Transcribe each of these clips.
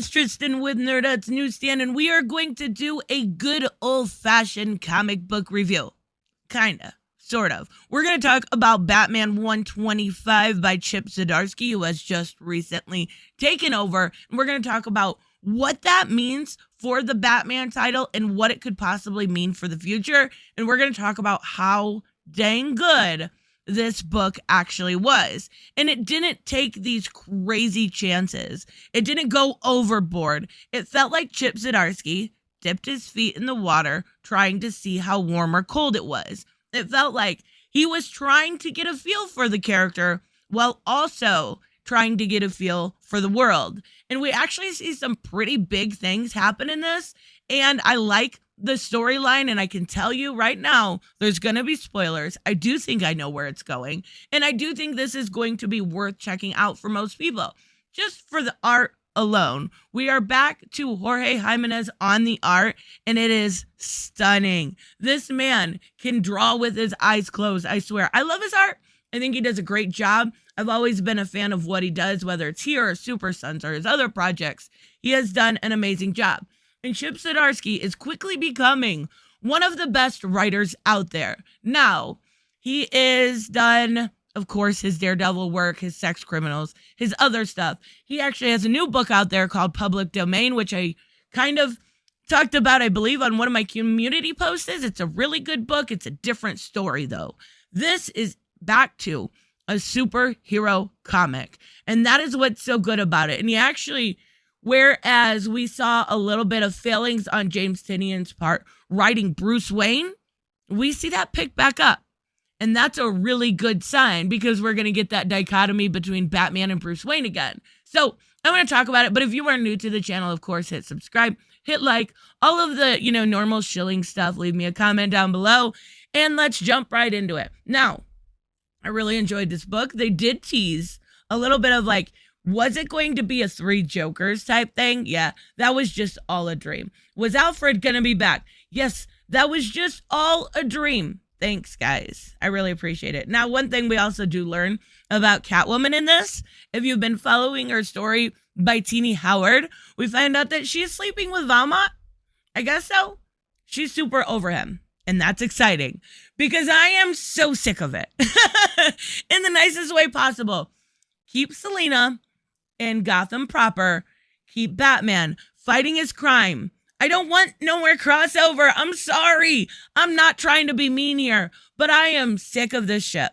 It's Tristan with Nerdut's Newsstand, and we are going to do a good old-fashioned comic book review. Kinda. Sort of. We're going to talk about Batman 125 by Chip Zdarsky, who has just recently taken over. And we're going to talk about what that means for the Batman title and what it could possibly mean for the future. And we're going to talk about how dang good this book actually was. And it didn't take these crazy chances. It didn't go overboard. It felt like Chip Zdarsky dipped his feet in the water trying to see how warm or cold it was. It felt like he was trying to get a feel for the character while also trying to get a feel for the world. And we actually see some pretty big things happen in this. And I like the storyline, and I can tell you right now, there's going to be spoilers. I do think I know where it's going. And I do think this is going to be worth checking out for most people. Just for the art alone. We are back to Jorge Jimenez on the art, and it is stunning. This man can draw with his eyes closed, I swear. I love his art. I think he does a great job. I've always been a fan of what he does, whether it's here or Super Sons or his other projects. He has done an amazing job. And Chip Zdarsky is quickly becoming one of the best writers out there. Now, he is done, of course, his Daredevil work, his sex criminals, his other stuff. He actually has a new book out there called Public Domain, which I kind of talked about, I believe, on one of my community posts. It's a really good book. It's a different story, though. This is back to a superhero comic. And that is what's so good about it. And he actually, whereas we saw a little bit of failings on James Tynion's part writing Bruce Wayne, we see that pick back up. And that's a really good sign because we're going to get that dichotomy between Batman and Bruce Wayne again. So I'm going to talk about it. But if you are new to the channel, of course, hit subscribe, hit like, all of the, normal shilling stuff. Leave me a comment down below and let's jump right into it. Now, I really enjoyed this book. They did tease a little bit of like, was it going to be a Three Jokers type thing? Yeah, that was just all a dream. Was Alfred going to be back? Yes, that was just all a dream. Thanks, guys. I really appreciate it. Now, one thing we also do learn about Catwoman in this, if you've been following her story by Teenie Howard, we find out that she's sleeping with Valmont. I guess so. She's super over him. And that's exciting because I am so sick of it in the nicest way possible. Keep Selina in Gotham proper. Keep Batman fighting his crime. I don't want no more crossover. I'm sorry. I'm not trying to be mean here, but I am sick of this ship.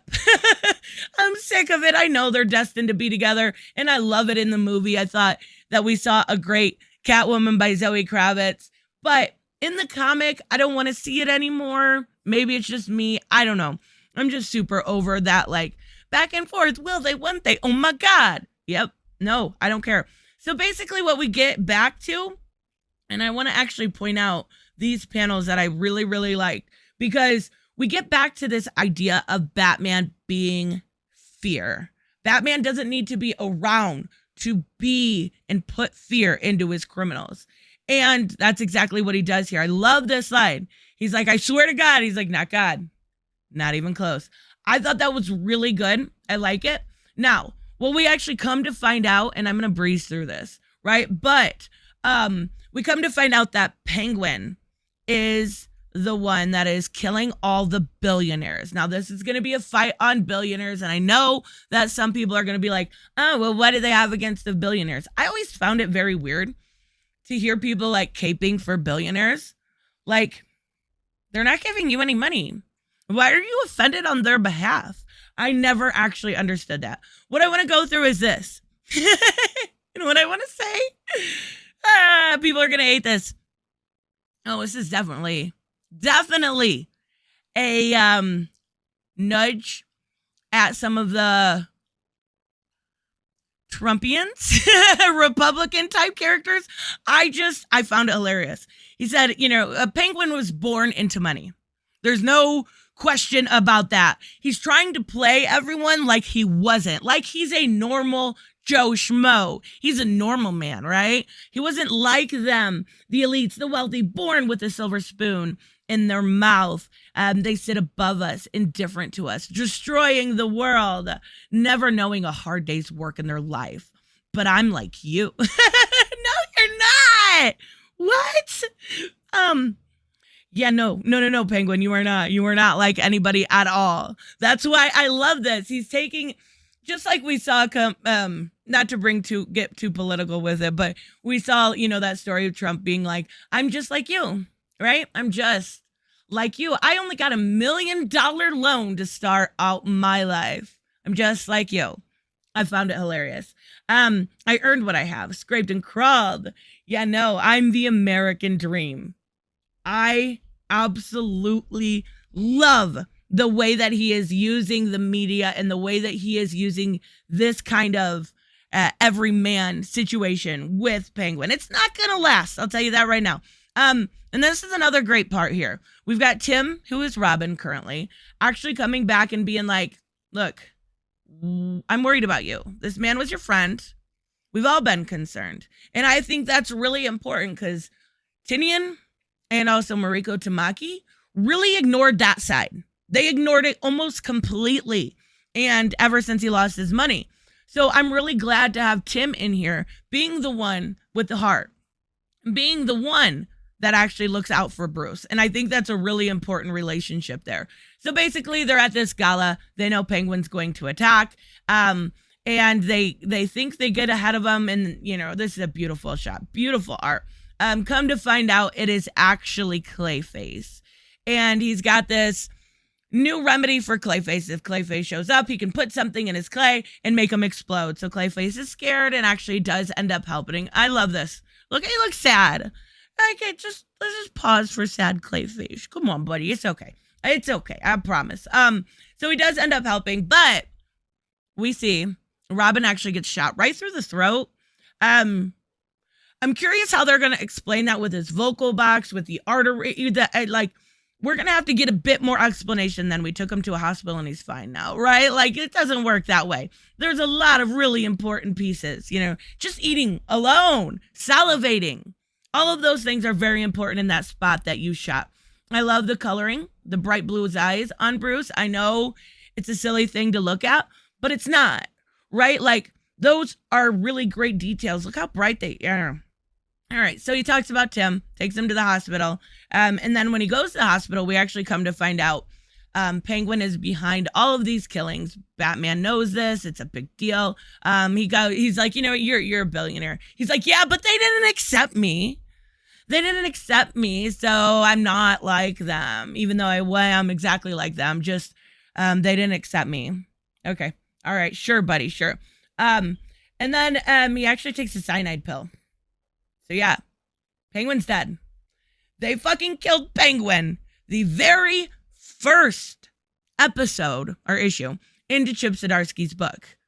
I'm sick of it. I know they're destined to be together, and I love it in the movie. I thought that we saw a great Catwoman by Zoe Kravitz, but in the comic, I don't want to see it anymore. Maybe it's just me. I don't know. I'm just super over that, like, back and forth. Will they, won't they? Oh, my God. Yep. No, I don't care. So basically what we get back to, and I want to actually point out these panels that I really, really liked, because we get back to this idea of Batman being fear. Batman doesn't need to be around to be and put fear into his criminals. And that's exactly what he does here. I love this line. He's like, I swear to God. He's like, not God. Not even close. I thought that was really good. I like it. Now, what we actually come to find out, and I'm going to breeze through this, right? But we come to find out that Penguin is the one that is killing all the billionaires. Now, this is going to be a fight on billionaires, and I know that some people are going to be like, oh, well, what do they have against the billionaires? I always found it very weird to hear people like caping for billionaires. Like, they're not giving you any money. Why are you offended on their behalf? I never actually understood that. What I want to go through is this. And what I want to say, people are going to hate this. Oh, this is definitely a nudge at some of the Trumpians, Republican type characters. I found it hilarious. He said, a penguin was born into money. There's no question about that. He's trying to play everyone like he wasn't, like he's a normal Joe Schmo. He's a normal man, right? He wasn't like them, the elites, the wealthy, born with a silver spoon in their mouth. They sit above us, indifferent to us, destroying the world, never knowing a hard day's work in their life. But I'm like you. No, you're what? What? Yeah, no, Penguin, you are not. You are not like anybody at all. That's why I love this. He's taking, just like we saw, not to get too political with it, but we saw, that story of Trump being like, I'm just like you, right? I'm just like you. I only got $1 million loan to start out my life. I'm just like you. I found it hilarious. I earned what I have, scraped and crawled. Yeah, no, I'm the American dream. I absolutely love the way that he is using the media and the way that he is using this kind of everyman situation with Penguin. It's not going to last. I'll tell you that right now. And this is another great part here. We've got Tim, who is Robin currently, actually coming back and being like, look, I'm worried about you. This man was your friend. We've all been concerned. And I think that's really important because Tinian and also Mariko Tamaki really ignored that side. They ignored it almost completely. And ever since he lost his money. So I'm really glad to have Tim in here being the one with the heart, being the one that actually looks out for Bruce. And I think that's a really important relationship there. So basically they're at this gala. They know Penguin's going to attack. And they think they get ahead of him. And, this is a beautiful shot, beautiful art. Come to find out it is actually Clayface. And he's got this new remedy for Clayface. If Clayface shows up, he can put something in his clay and make him explode. So Clayface is scared and actually does end up helping. I love this. Look, he looks sad. Okay, let's just pause for sad Clayface. Come on, buddy. It's okay. It's okay. I promise. So he does end up helping, but we see Robin actually gets shot right through the throat. I'm curious how they're going to explain that with his vocal box, with the artery. We're going to have to get a bit more explanation than we took him to a hospital and he's fine now, right? Like, it doesn't work that way. There's a lot of really important pieces, just eating alone, salivating. All of those things are very important in that spot that you shot. I love the coloring, the bright blue eyes on Bruce. I know it's a silly thing to look at, but it's not, right? Like, those are really great details. Look how bright they are. All right, so he talks about Tim, takes him to the hospital. And then when he goes to the hospital, we actually come to find out Penguin is behind all of these killings. Batman knows this. It's a big deal. He's like, you're a billionaire. He's like, yeah, but they didn't accept me. They didn't accept me, so I'm not like them, even though I am exactly like them. Just they didn't accept me. Okay. All right. Sure, buddy. Sure. And then he actually takes a cyanide pill. So yeah, Penguin's dead. They fucking killed Penguin. The very first episode or issue into Chip Zdarsky's book.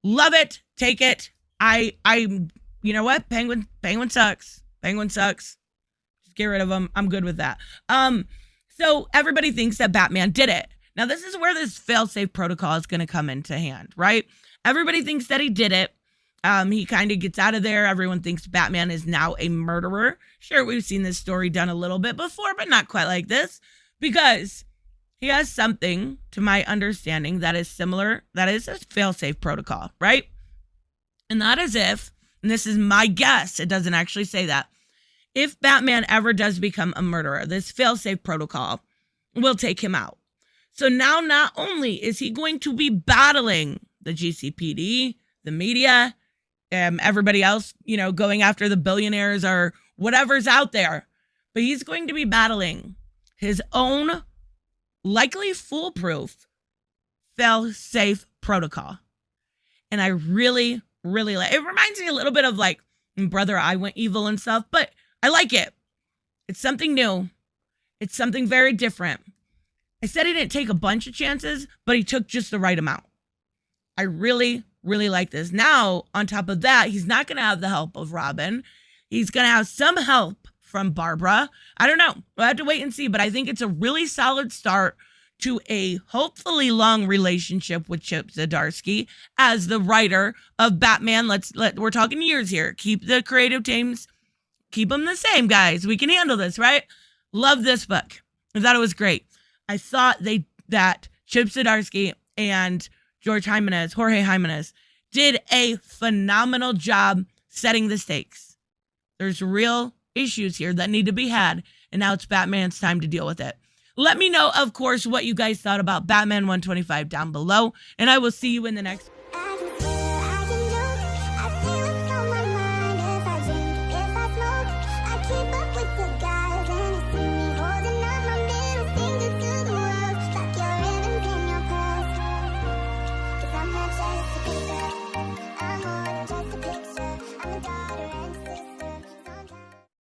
Love it. Take it. You know what? Penguin sucks. Penguin sucks. Just get rid of him. I'm good with that. So everybody thinks that Batman did it. Now this is where this fail-safe protocol is going to come into hand, right? Everybody thinks that he did it. He kind of gets out of there. Everyone thinks Batman is now a murderer. Sure, we've seen this story done a little bit before, but not quite like this, because he has something, to my understanding, that is similar. That is a fail-safe protocol, right? And that is if, and this is my guess, it doesn't actually say that, if Batman ever does become a murderer, this fail-safe protocol will take him out. So now not only is he going to be battling the GCPD, the media, everybody else, going after the billionaires or whatever's out there, but he's going to be battling his own likely foolproof fail-safe protocol. And I really, really like it. Reminds me a little bit of like Brother I Went Evil and stuff, but I like it. It's something new. It's something very different. I said he didn't take a bunch of chances, but he took just the right amount. I really, really like this. Now, on top of that, he's not going to have the help of Robin. He's going to have some help from Barbara. I don't know. We'll have to wait and see, but I think it's a really solid start to a hopefully long relationship with Chip Zdarsky as the writer of Batman. We're talking years here. Keep the creative teams, keep them the same, guys. We can handle this, right? Love this book. I thought it was great. I thought that Chip Zdarsky and Jorge Jimenez did a phenomenal job setting the stakes. There's real issues here that need to be had, and now it's Batman's time to deal with it. Let me know, of course, what you guys thought about Batman 125 down below, and I will see you in the next